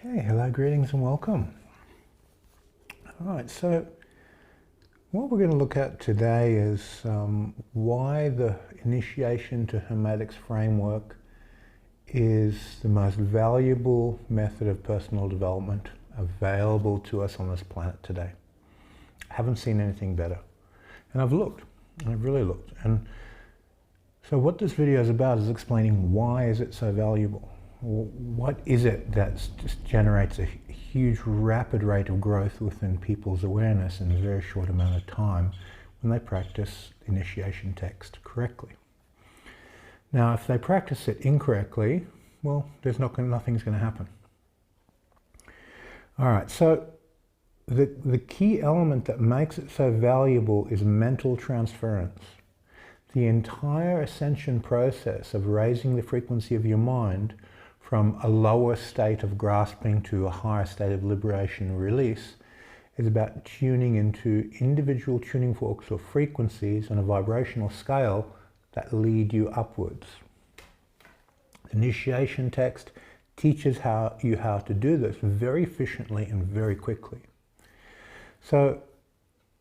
Okay, hello, greetings and welcome. All right, so what we're going to look at today is why the initiation to Hermetics framework is the most valuable method of personal development available to us on this planet today. I haven't seen anything better. And I've really looked. And so what this video is about is explaining why is it so valuable. What is it that just generates a huge rapid rate of growth within people's awareness in a very short amount of time when they practice initiation text correctly? Now, if they practice it incorrectly, well, nothing's going to happen. All right, so the key element that makes it so valuable is mental transference. The entire ascension process of raising the frequency of your mind from a lower state of grasping to a higher state of liberation and release is about tuning into individual tuning forks or frequencies on a vibrational scale that lead you upwards. Initiation text teaches you how to do this very efficiently and very quickly. So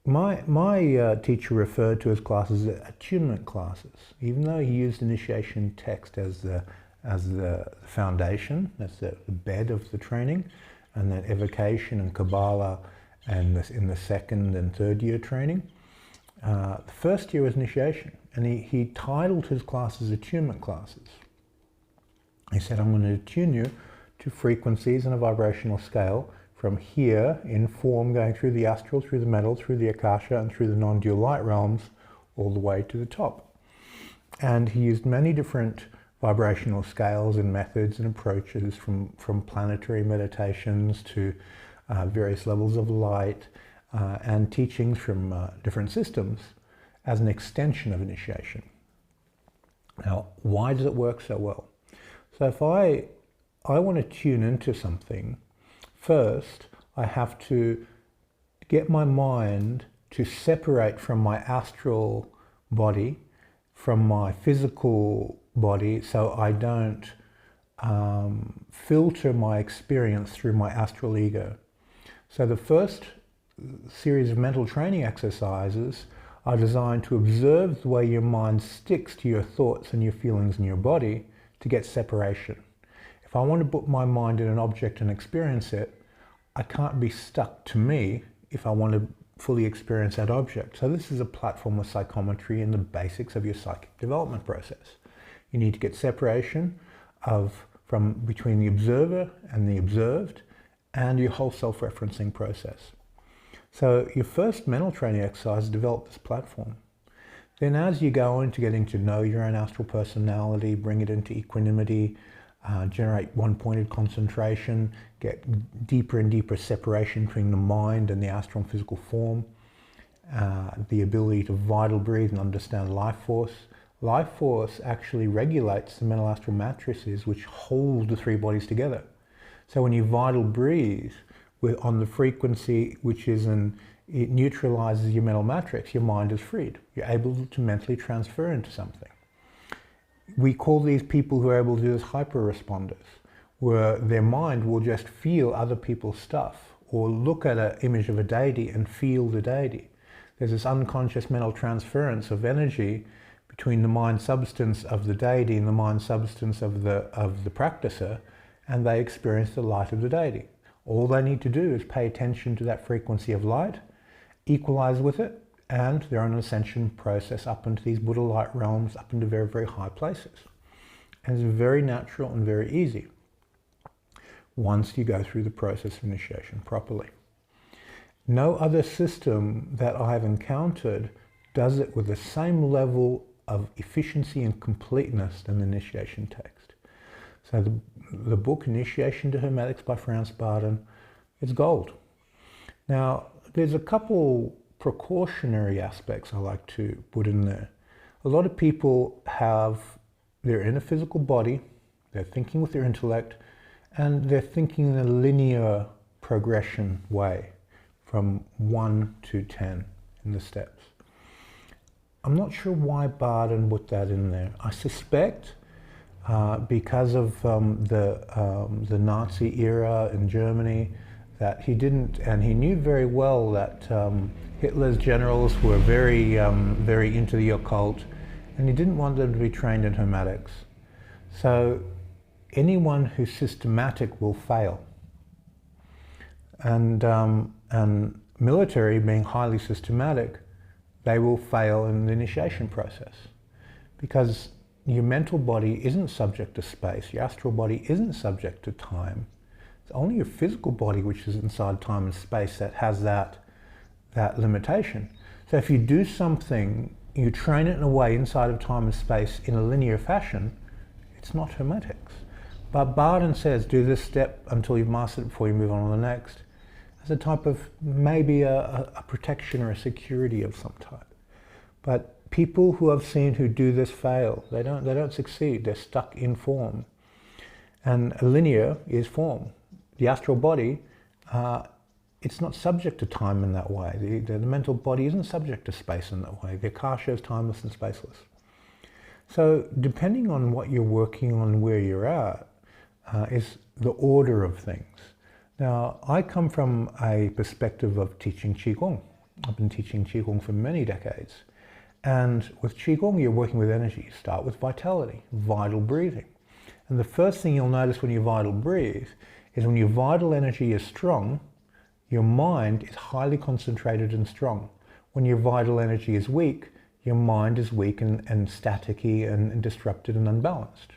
my teacher referred to his classes as attunement classes, even though he used initiation text as the foundation, that's the bed of the training, and then evocation and Kabbalah and this in the second and third year training. The first year was initiation, and he titled his classes attunement classes. He said, I'm going to attune you to frequencies on a vibrational scale from here in form going through the astral, through the mental, through the akasha, and through the non-dual light realms, all the way to the top. And he used many different vibrational scales and methods and approaches from planetary meditations to various levels of light and teachings from different systems as an extension of initiation. Now, why does it work so well? So if I want to tune into something, first I have to get my mind to separate from my astral body, from my physical body, so I don't filter my experience through my astral ego. So the first series of mental training exercises are designed to observe the way your mind sticks to your thoughts and your feelings in your body to get separation. If I want to put my mind in an object and experience it, I can't be stuck to me if I want to fully experience that object. So this is a platform of psychometry and the basics of your psychic development process. You need to get separation from between the observer and the observed, and your whole self-referencing process. So your first mental training exercise is develop this platform. Then as you go into getting to know your own astral personality, bring it into equanimity, generate one-pointed concentration, get deeper and deeper separation between the mind and the astral and physical form, the ability to vital breathe and understand life force. Life force actually regulates the mental astral matrices which hold the three bodies together. So when you vital breathe on the frequency which is it neutralizes your mental matrix, your mind is freed. You're able to mentally transfer into something. We call these people who are able to do this hyper-responders, where their mind will just feel other people's stuff or look at an image of a deity and feel the deity. There's this unconscious mental transference of energy between the mind substance of the deity and the mind substance of the practicer, and they experience the light of the deity. All they need to do is pay attention to that frequency of light, equalize with it, and they're on an ascension process up into these Buddha light realms, up into very, very high places. And it's very natural and very easy once you go through the process of initiation properly. No other system that I've encountered does it with the same level of efficiency and completeness than the initiation text. So the book Initiation to Hermetics by Franz Bardon, it's gold. Now, there's a couple precautionary aspects I like to put in there. A lot of people they're in a physical body, they're thinking with their intellect, and they're thinking in a linear progression way from 1 to 10 in the steps. I'm not sure why Bardon put that in there. I suspect because of the Nazi era in Germany, that he didn't, and he knew very well that Hitler's generals were very into the occult, and he didn't want them to be trained in hermetics. So anyone who's systematic will fail. And military, being highly systematic, they will fail in the initiation process, because your mental body isn't subject to space, your astral body isn't subject to time. It's only your physical body, which is inside time and space, that has that limitation. So if you do something, you train it in a way inside of time and space in a linear fashion, it's not hermetics. But Bardon says, do this step until you've mastered it before you move on to the next, as a type of maybe a protection or a security of some type. But people who I've seen who do this fail. They don't succeed. They're stuck in form. And a linear is form. The astral body, it's not subject to time in that way. The mental body isn't subject to space in that way. The Akasha is timeless and spaceless. So depending on what you're working on, where you're at, is the order of things. Now, I come from a perspective of teaching Qigong. I've been teaching Qigong for many decades. And with Qigong, you're working with energy. You start with vitality, vital breathing. And the first thing you'll notice when you vital breathe is when your vital energy is strong, your mind is highly concentrated and strong. When your vital energy is weak, your mind is weak and staticky and disrupted and unbalanced.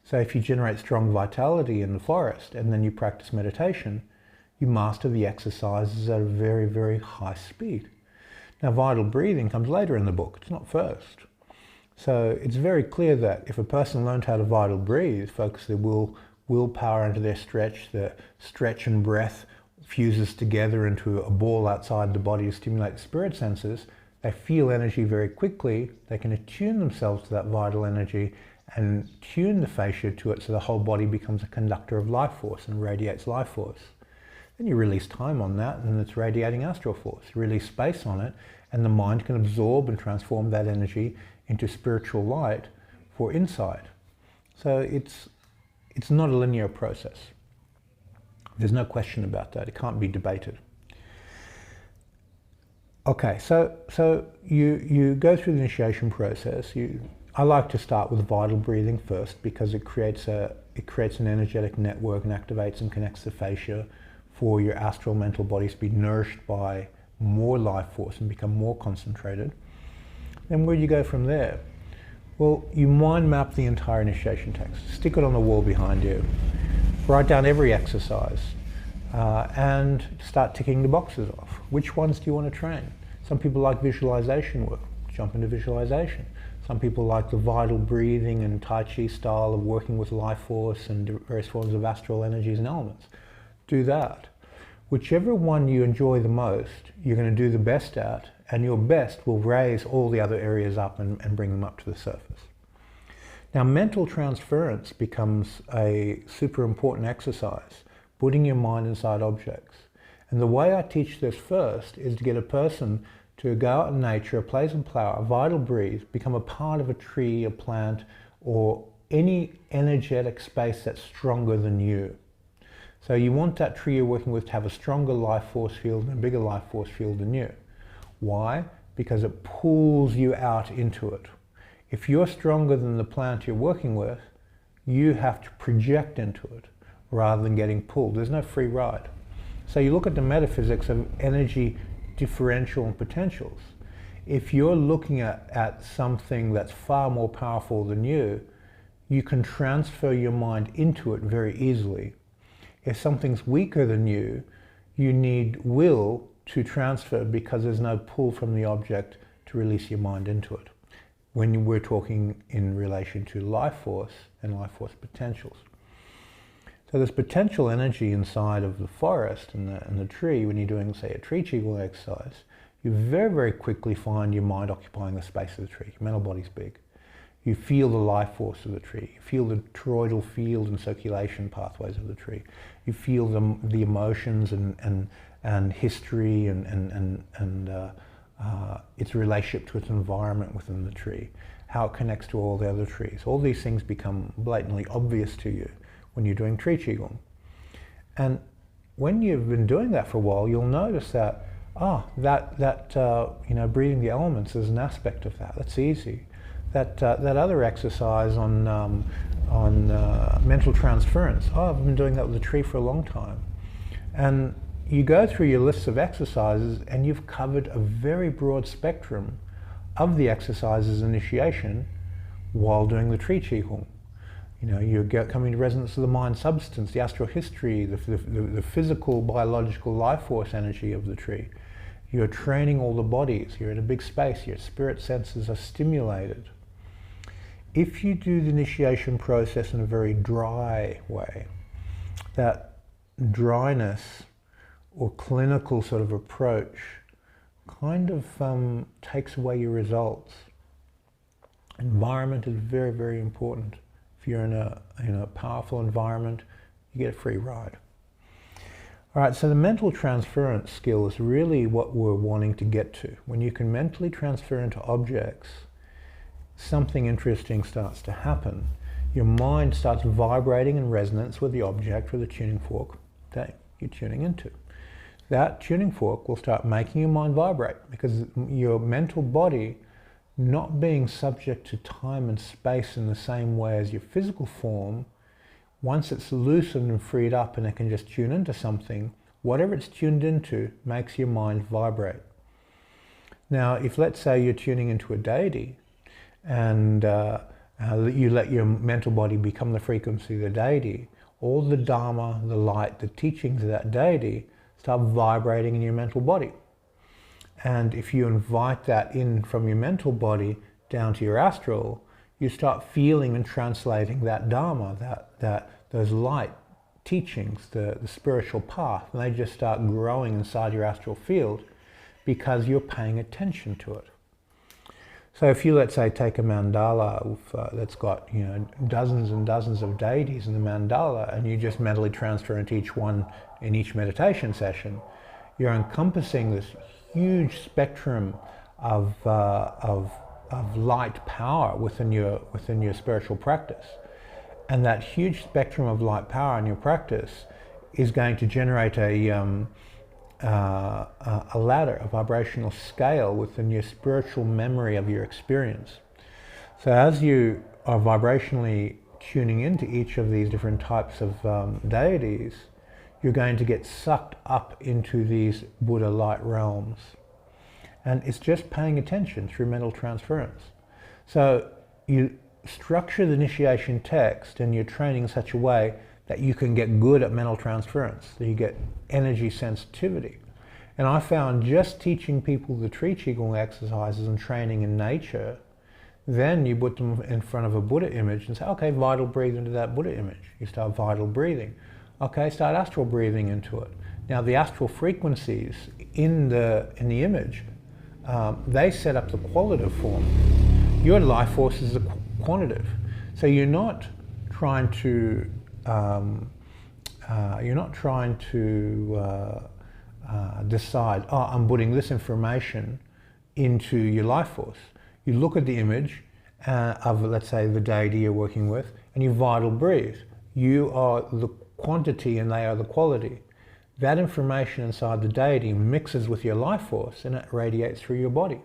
So if you generate strong vitality in the forest and then you practice meditation, you master the exercises at a very, very high speed. Now, vital breathing comes later in the book. It's not first. So it's very clear that if a person learned how to vital breathe, focus their willpower into their stretch, the stretch and breath fuses together into a ball outside the body to stimulate the spirit senses, they feel energy very quickly. They can attune themselves to that vital energy and tune the fascia to it so the whole body becomes a conductor of life force and radiates life force. Then you release time on that and it's radiating astral force. You release space on it and the mind can absorb and transform that energy into spiritual light for insight. So it's not a linear process. There's no question about that. It can't be debated. Okay, so you go through the initiation process. I like to start with vital breathing first because it creates an energetic network and activates and connects the fascia for your astral mental bodies to be nourished by more life force and become more concentrated. Then where do you go from there? Well, you mind map the entire initiation text. Stick it on the wall behind you. Write down every exercise and start ticking the boxes off. Which ones do you want to train? Some people like visualization work. Jump into visualization. Some people like the vital breathing and Tai Chi style of working with life force and various forms of astral energies and elements. Do that. Whichever one you enjoy the most, you're going to do the best at, and your best will raise all the other areas up and bring them up to the surface. Now, mental transference becomes a super important exercise, putting your mind inside objects. And the way I teach this first is to get a person to go out in nature, a place and flower, vital breathe, become a part of a tree, a plant, or any energetic space that's stronger than you. So you want that tree you're working with to have a stronger life force field and a bigger life force field than you. Why? Because it pulls you out into it. If you're stronger than the plant you're working with, you have to project into it rather than getting pulled. There's no free ride. So you look at the metaphysics of energy differential and potentials. If you're looking at something that's far more powerful than you can transfer your mind into it very easily. If something's weaker than you need will to transfer because there's no pull from the object to release your mind into it. When we're talking in relation to life force and life force potentials. So there's potential energy inside of the forest and the tree. When you're doing, say, a tree Qigong exercise, you very, very quickly find your mind occupying the space of the tree. Your mental body's big. You feel the life force of the tree. You feel the toroidal field and circulation pathways of the tree. You feel the emotions and history and its relationship to its environment within the tree. how it connects to all the other trees. All these things become blatantly obvious to you when you're doing tree qigong. And when you've been doing that for a while, you'll notice that, breathing the elements is an aspect of that. That's easy. That other exercise on mental transference, I've been doing that with the tree for a long time. And you go through your lists of exercises and you've covered a very broad spectrum of the exercises initiation while doing the tree qigong. You're coming to resonance of the mind substance, the astral history, the physical, biological life force energy of the tree. You're training all the bodies. You're in a big space. Your spirit senses are stimulated. If you do the initiation process in a very dry way, that dryness or clinical sort of approach kind of takes away your results. Environment is very, very important. If you're in a powerful environment, you get a free ride. All right, so the mental transference skill is really what we're wanting to get to. When you can mentally transfer into objects, something interesting starts to happen. Your mind starts vibrating in resonance with the object or the tuning fork that you're tuning into. That tuning fork will start making your mind vibrate because your mental body, not being subject to time and space in the same way as your physical form, once it's loosened and freed up and it can just tune into something, whatever it's tuned into makes your mind vibrate. Now, if let's say you're tuning into a deity and you let your mental body become the frequency of the deity, all the Dharma, the light, the teachings of that deity start vibrating in your mental body. And if you invite that in from your mental body down to your astral, you start feeling and translating that Dharma, those light teachings, the spiritual path, and they just start growing inside your astral field because you're paying attention to it. So if you, let's say, take a mandala that's got dozens and dozens of deities in the mandala, and you just mentally transfer into each one in each meditation session, you're encompassing this huge spectrum of light power within your spiritual practice. And that huge spectrum of light power in your practice is going to generate a ladder, a vibrational scale within your spiritual memory of your experience. So as you are vibrationally tuning into each of these different types of deities, you're going to get sucked up into these Buddha light realms. And it's just paying attention through mental transference. So you structure the initiation text and your training in such a way that you can get good at mental transference, that you get energy sensitivity. And I found just teaching people the tree qigong exercises and training in nature, then you put them in front of a Buddha image and say, okay, vital breathe into that Buddha image. You start vital breathing. Okay, start astral breathing into it. Now the astral frequencies in the image, they set up the qualitative form. Your life force is a quantitative. So you're not trying to decide, I'm putting this information into your life force. You look at the image of, let's say, the deity you're working with, and you vital breathe. You are the quantity and they are the quality. That information inside the deity mixes with your life force and it radiates through your body.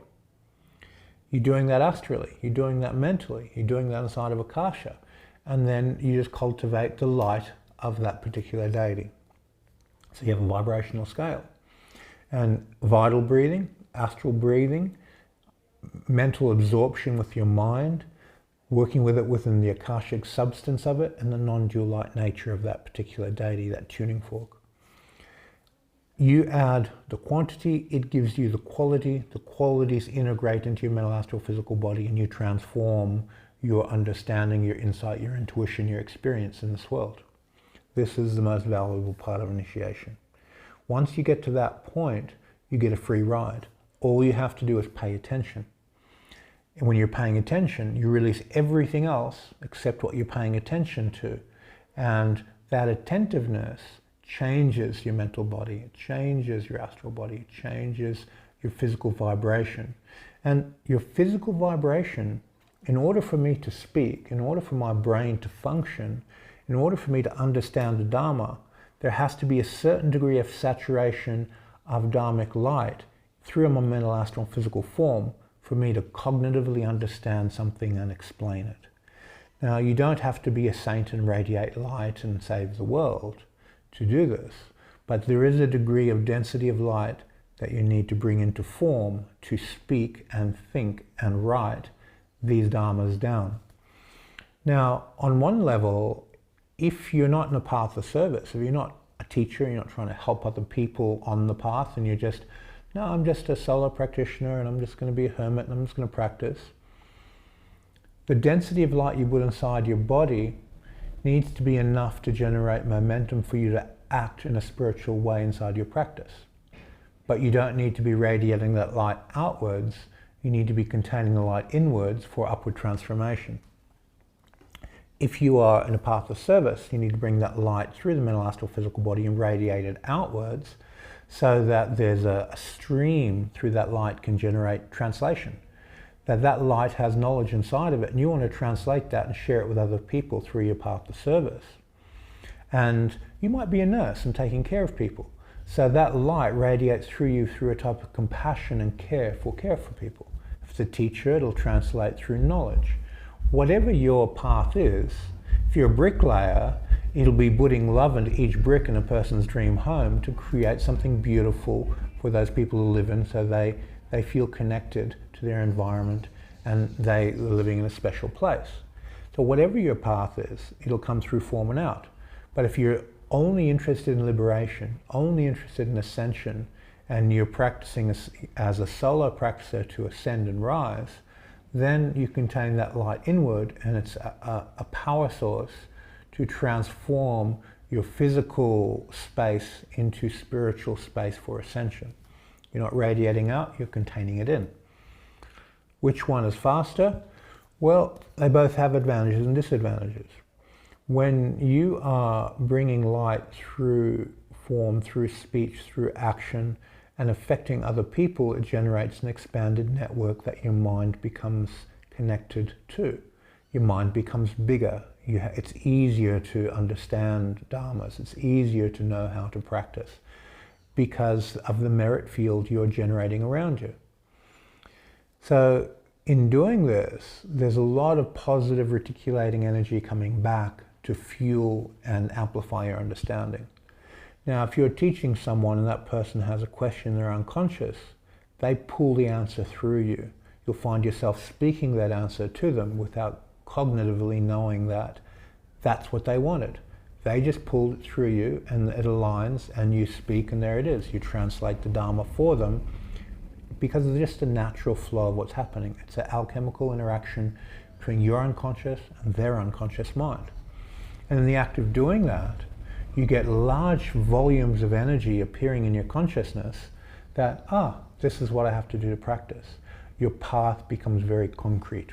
You're doing that astrally, you're doing that mentally, you're doing that inside of Akasha, and then you just cultivate the light of that particular deity. So you have a vibrational scale. And vital breathing, astral breathing, mental absorption with your mind, working with it within the Akashic substance of it and the non-dual light nature of that particular deity, that tuning fork. You add the quantity, it gives you the quality. The qualities integrate into your mental, astral, physical body, and you transform your understanding, your insight, your intuition, your experience in this world. This is the most valuable part of initiation. Once you get to that point, you get a free ride. All you have to do is pay attention. And when you're paying attention, you release everything else except what you're paying attention to. And that attentiveness changes your mental body, it changes your astral body, it changes your physical vibration. And your physical vibration in order for me to speak, in order for my brain to function, in order for me to understand the Dharma, there has to be a certain degree of saturation of Dharmic light through my mental, astral, and physical form for me to cognitively understand something and explain it. Now, you don't have to be a saint and radiate light and save the world to do this, but there is a degree of density of light that you need to bring into form to speak and think and write these dharmas down. Now, on one level, if you're not in a path of service, if you're not a teacher, you're not trying to help other people on the path, and you're just, no, I'm just a solo practitioner and I'm just going to be a hermit and I'm just going to practice. The density of light you put inside your body needs to be enough to generate momentum for you to act in a spiritual way inside your practice. But you don't need to be radiating that light outwards. You need to be containing the light inwards for upward transformation. If you are in a path of service, you need to bring that light through the mental, astral, physical body and radiate it outwards so that there's a stream through that light can generate translation. That light has knowledge inside of it, and you want to translate that and share it with other people through your path of service. And you might be a nurse and taking care of people. So that light radiates through you through a type of compassion and care for people. If it's a teacher, it'll translate through knowledge. Whatever your path is, if you're a bricklayer, it'll be putting love into each brick in a person's dream home to create something beautiful for those people who live in, so they feel connected to their environment and they are living in a special place. So whatever your path is, it'll come through form and out. But if you're only interested in liberation, only interested in ascension, and you're practicing as a solo practicer to ascend and rise, then you contain that light inward, and it's a power source to transform your physical space into spiritual space for ascension. You're not radiating out, you're containing it in. Which one is faster? Well, they both have advantages and disadvantages. When you are bringing light through form, through speech, through action, and affecting other people, it generates an expanded network that your mind becomes connected to. Your mind becomes bigger. It's easier to understand dharmas. It's easier to know how to practice because of the merit field you're generating around you. So in doing this, there's a lot of positive reticulating energy coming back to fuel and amplify your understanding. Now, if you're teaching someone and that person has a question they're unconscious, they pull the answer through you. You'll find yourself speaking that answer to them without cognitively knowing that that's what they wanted. They just pulled it through you and it aligns and you speak and there it is. You translate the Dharma for them because it's just a natural flow of what's happening. It's an alchemical interaction between your unconscious and their unconscious mind. And in the act of doing that, you get large volumes of energy appearing in your consciousness that, this is what I have to do to practice. Your path becomes very concrete.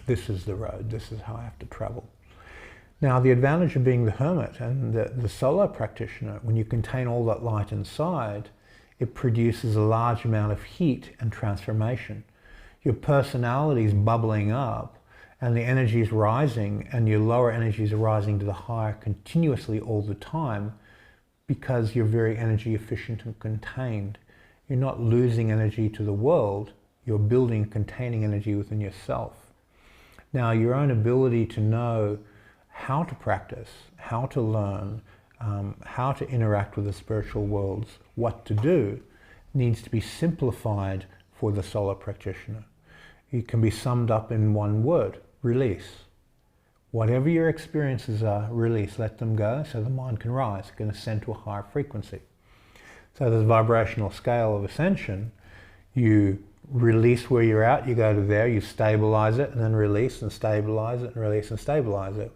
This is the road, this is how I have to travel. Now, the advantage of being the hermit and the solo practitioner, when you contain all that light inside, it produces a large amount of heat and transformation. Your personality is bubbling up and the energy is rising, and your lower energies are rising to the higher continuously all the time because you're very energy efficient and contained. You're not losing energy to the world, you're building and containing energy within yourself. Now, your own ability to know how to practice, how to learn, how to interact with the spiritual worlds, what to do, needs to be simplified for the solo practitioner. It can be summed up in one word: release. Whatever your experiences are, release, let them go so the mind can rise, it can ascend to a higher frequency. So there's a vibrational scale of ascension. You release where you're at, you go to there, you stabilize it, and then release and stabilize it, and release and stabilize it.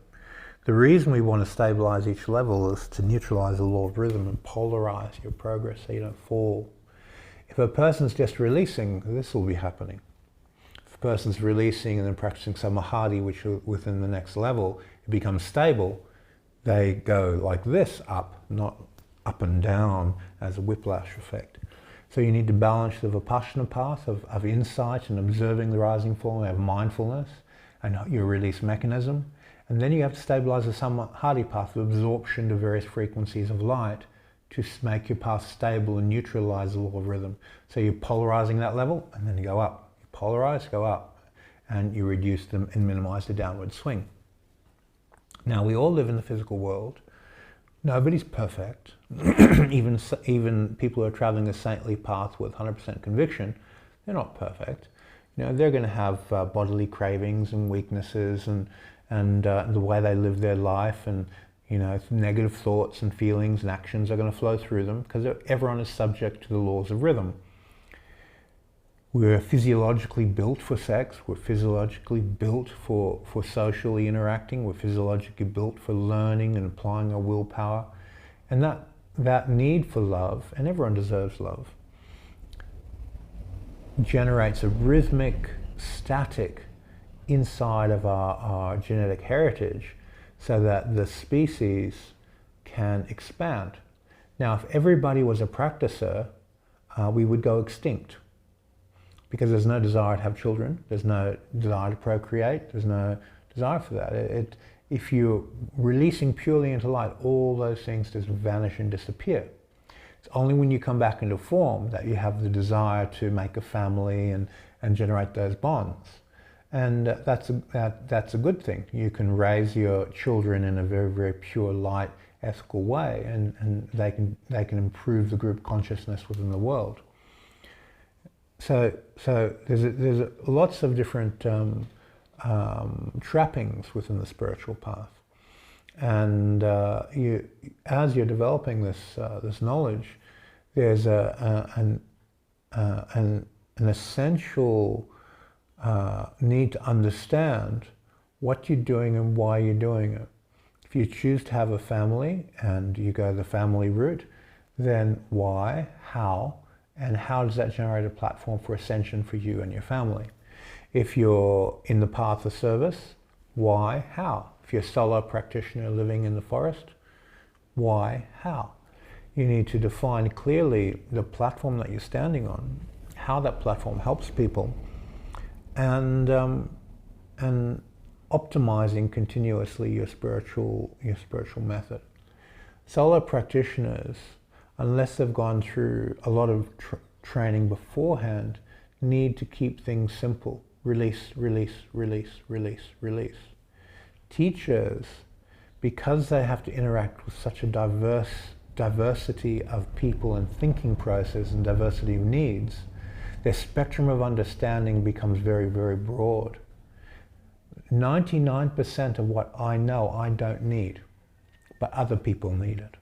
The reason we want to stabilize each level is to neutralize the law of rhythm and polarize your progress so you don't fall. If a person's just releasing, this will be happening. If a person's releasing and then practicing samadhi, which within the next level, it becomes stable, they go like this up, not up and down as a whiplash effect. So you need to balance the Vipassana path of insight and observing the rising form, of mindfulness and your release mechanism. And then you have to stabilize the Samadhi path of absorption to various frequencies of light to make your path stable and neutralize the law of rhythm. So you're polarizing that level and then you go up. You polarize, go up, and you reduce them and minimize the downward swing. Now, we all live in the physical world. Nobody's perfect. even people who are traveling a saintly path with 100% conviction, they're not perfect. You know, they're going to have bodily cravings and weaknesses and the way they live their life, and you know, negative thoughts and feelings and actions are going to flow through them because everyone is subject to the laws of rhythm. We're physiologically built for sex, we're physiologically built for socially interacting, we're physiologically built for learning and applying our willpower. And that need for love, and everyone deserves love, generates a rhythmic, static inside of our genetic heritage so that the species can expand. Now, if everybody was a practicer, we would go extinct, because there's no desire to have children, there's no desire to procreate, there's no desire for that. If you're releasing purely into light, all those things just vanish and disappear. It's only when you come back into form that you have the desire to make a family and generate those bonds. And that's a good thing. You can raise your children in a very, very pure, light, ethical way, and they can improve the group consciousness within the world. So there's lots of different trappings within the spiritual path, and as you're developing this knowledge, there's an essential need to understand what you're doing and why you're doing it. If you choose to have a family and you go the family route, then why, how, and how does that generate a platform for ascension for you and your family? If you're in the path of service, why, how? If you're a solo practitioner living in the forest, why, how? You need to define clearly the platform that you're standing on, how that platform helps people, and optimizing continuously your spiritual method. Solo practitioners, unless they've gone through a lot of training beforehand, need to keep things simple. Release, release, release, release, release. Teachers, because they have to interact with such a diversity of people and thinking process and diversity of needs, their spectrum of understanding becomes very, very broad. 99% of what I know, I don't need, but other people need it.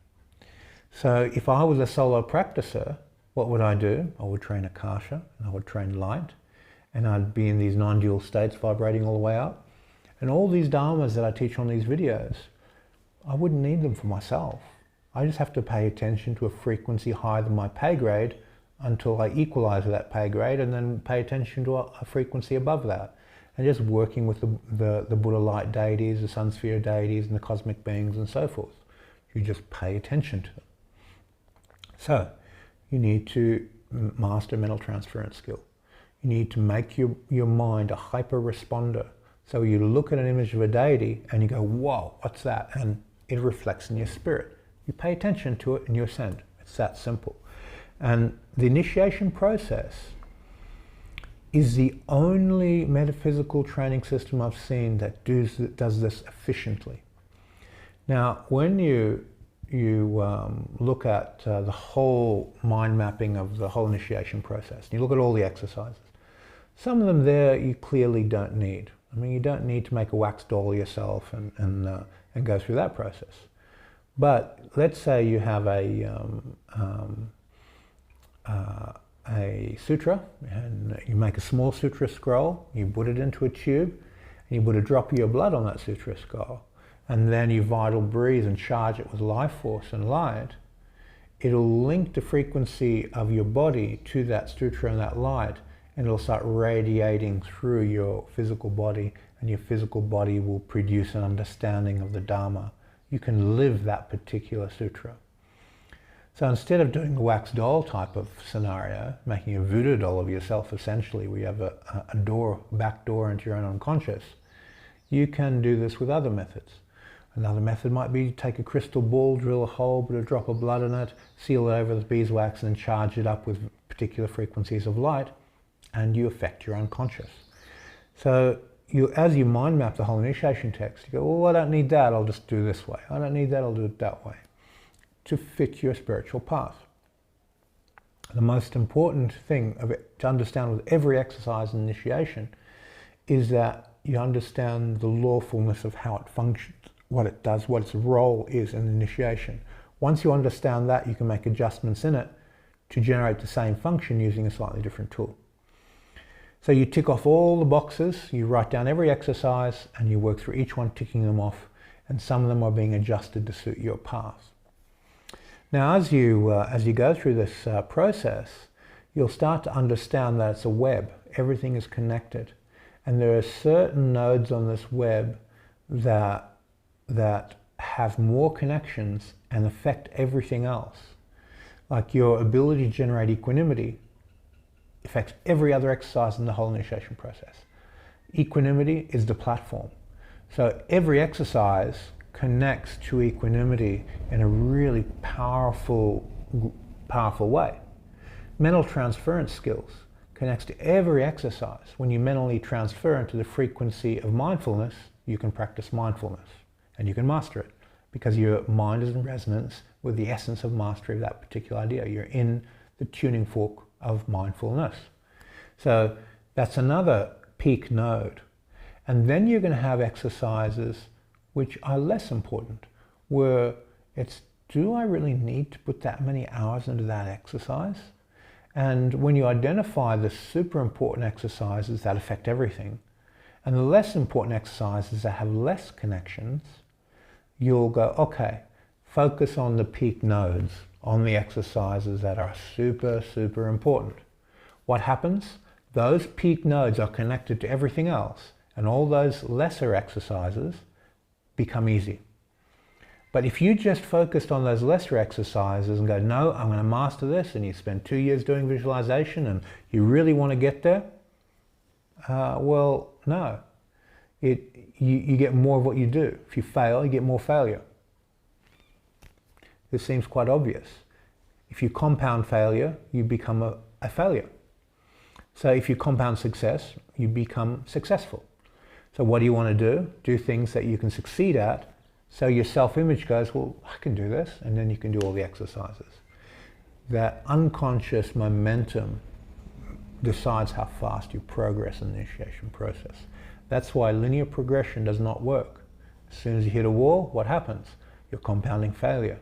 So if I was a solo practicer, what would I do? I would train Akasha, and I would train light, and I'd be in these non-dual states vibrating all the way up. And all these dharmas that I teach on these videos, I wouldn't need them for myself. I just have to pay attention to a frequency higher than my pay grade until I equalize that pay grade, and then pay attention to a frequency above that. And just working with the Buddha light deities, the sun sphere deities, and the cosmic beings and so forth. You just pay attention to them. So, you need to master mental transference skill. You need to make your mind a hyper responder. So you look at an image of a deity and you go, whoa, what's that? And it reflects in your spirit. You pay attention to it and you ascend. It's that simple. And the initiation process is the only metaphysical training system I've seen that does this efficiently. Now, when you look at the whole mind mapping of the whole initiation process, and you look at all the exercises, some of them there you clearly don't need. I mean, you don't need to make a wax doll yourself and go through that process. But let's say you have a sutra, and you make a small sutra scroll, you put it into a tube, and you put a drop of your blood on that sutra scroll, and then you vital breathe and charge it with life force and light. It'll link the frequency of your body to that sutra and that light, and it'll start radiating through your physical body, and your physical body will produce an understanding of the Dharma. You can live that particular sutra. So instead of doing the wax doll type of scenario, making a voodoo doll of yourself essentially, where you have a back door into your own unconscious, you can do this with other methods. Another method might be to take a crystal ball, drill a hole, put a drop of blood in it, seal it over with beeswax and charge it up with particular frequencies of light, and you affect your unconscious. So as you mind map the whole initiation text, you go, well, I don't need that, I'll just do this way. I don't need that, I'll do it that way, to fit your spiritual path. The most important thing to understand with every exercise and initiation is that you understand the lawfulness of how it functions, what it does, what its role is in initiation. Once you understand that, you can make adjustments in it to generate the same function using a slightly different tool. So you tick off all the boxes, you write down every exercise, and you work through each one, ticking them off, and some of them are being adjusted to suit your path. Now, as you go through this process, you'll start to understand that it's a web. Everything is connected, and there are certain nodes on this web that have more connections and affect everything else. Like your ability to generate equanimity affects every other exercise in the whole initiation process. Equanimity is the platform. So every exercise connects to equanimity in a really powerful way. Mental transference skills connects to every exercise. When you mentally transfer into the frequency of mindfulness, you can practice mindfulness and you can master it because your mind is in resonance with the essence of mastery of that particular idea. You're in the tuning fork of mindfulness. So that's another peak node. And then you're going to have exercises which are less important, where it's, do I really need to put that many hours into that exercise? And when you identify the super important exercises that affect everything, and the less important exercises that have less connections, you'll go, okay, focus on the peak nodes, on the exercises that are super, super important. What happens? Those peak nodes are connected to everything else, and all those lesser exercises become easy. But if you just focused on those lesser exercises and go, no, I'm going to master this, and you spend 2 years doing visualization and you really want to get there, well, no. You get more of what you do. If you fail, you get more failure. This seems quite obvious. If you compound failure, you become a failure. So if you compound success, you become successful. So what do you want to do? Do things that you can succeed at, so your self-image goes, well, I can do this, and then you can do all the exercises. That unconscious momentum decides how fast you progress in the initiation process. That's why linear progression does not work. As soon as you hit a wall, what happens? You're compounding failure.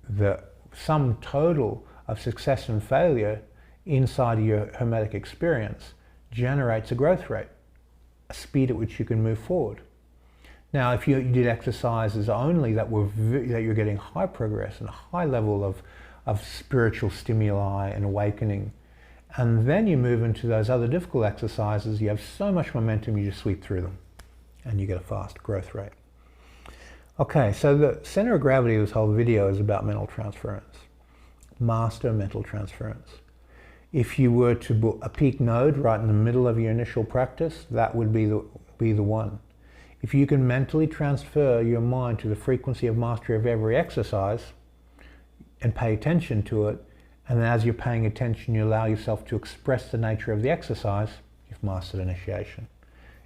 The sum total of success and failure inside of your Hermetic experience generates a growth rate, a speed at which you can move forward. Now, if you did exercises only that you're getting high progress and a high level of spiritual stimuli and awakening, and then you move into those other difficult exercises, you have so much momentum, you just sweep through them and you get a fast growth rate. Okay, so the center of gravity of this whole video is about mental transference. Master mental transference. If you were to put a peak node right in the middle of your initial practice, that would be the one. If you can mentally transfer your mind to the frequency of mastery of every exercise and pay attention to it, and then as you're paying attention, you allow yourself to express the nature of the exercise, you've mastered initiation.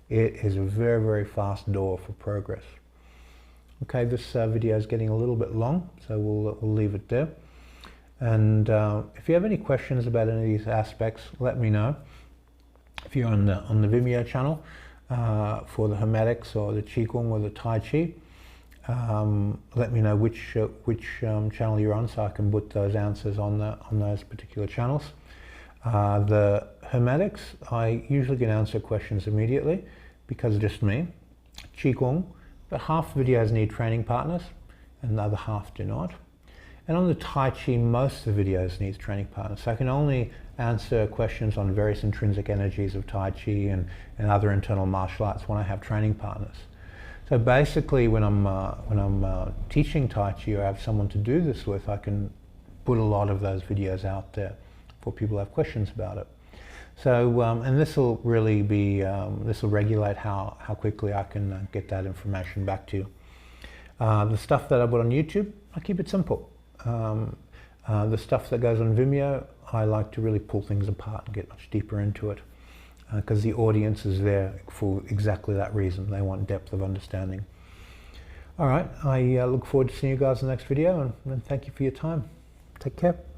It is a very, very fast door for progress. Okay, this video is getting a little bit long, so we'll leave it there. And if you have any questions about any of these aspects, let me know. If you're on the Vimeo channel for the Hermetics or the Qigong or the Tai Chi, let me know which channel you're on, so I can put those answers on those particular channels. The Hermetics, I usually can answer questions immediately because it's just me. Qigong, but half the videos need training partners and the other half do not. And on the Tai Chi, most of the videos need training partners. So I can only answer questions on various intrinsic energies of Tai Chi and other internal martial arts when I have training partners. So basically, when I'm teaching Tai Chi or I have someone to do this with, I can put a lot of those videos out there for people who have questions about it. So, and this will really be, this will regulate how quickly I can get that information back to you. The stuff that I put on YouTube, I keep it simple. The stuff that goes on Vimeo, I like to really pull things apart and get much deeper into it, because the audience is there for exactly that reason. They want depth of understanding. All right, I look forward to seeing you guys in the next video, and thank you for your time. Take care.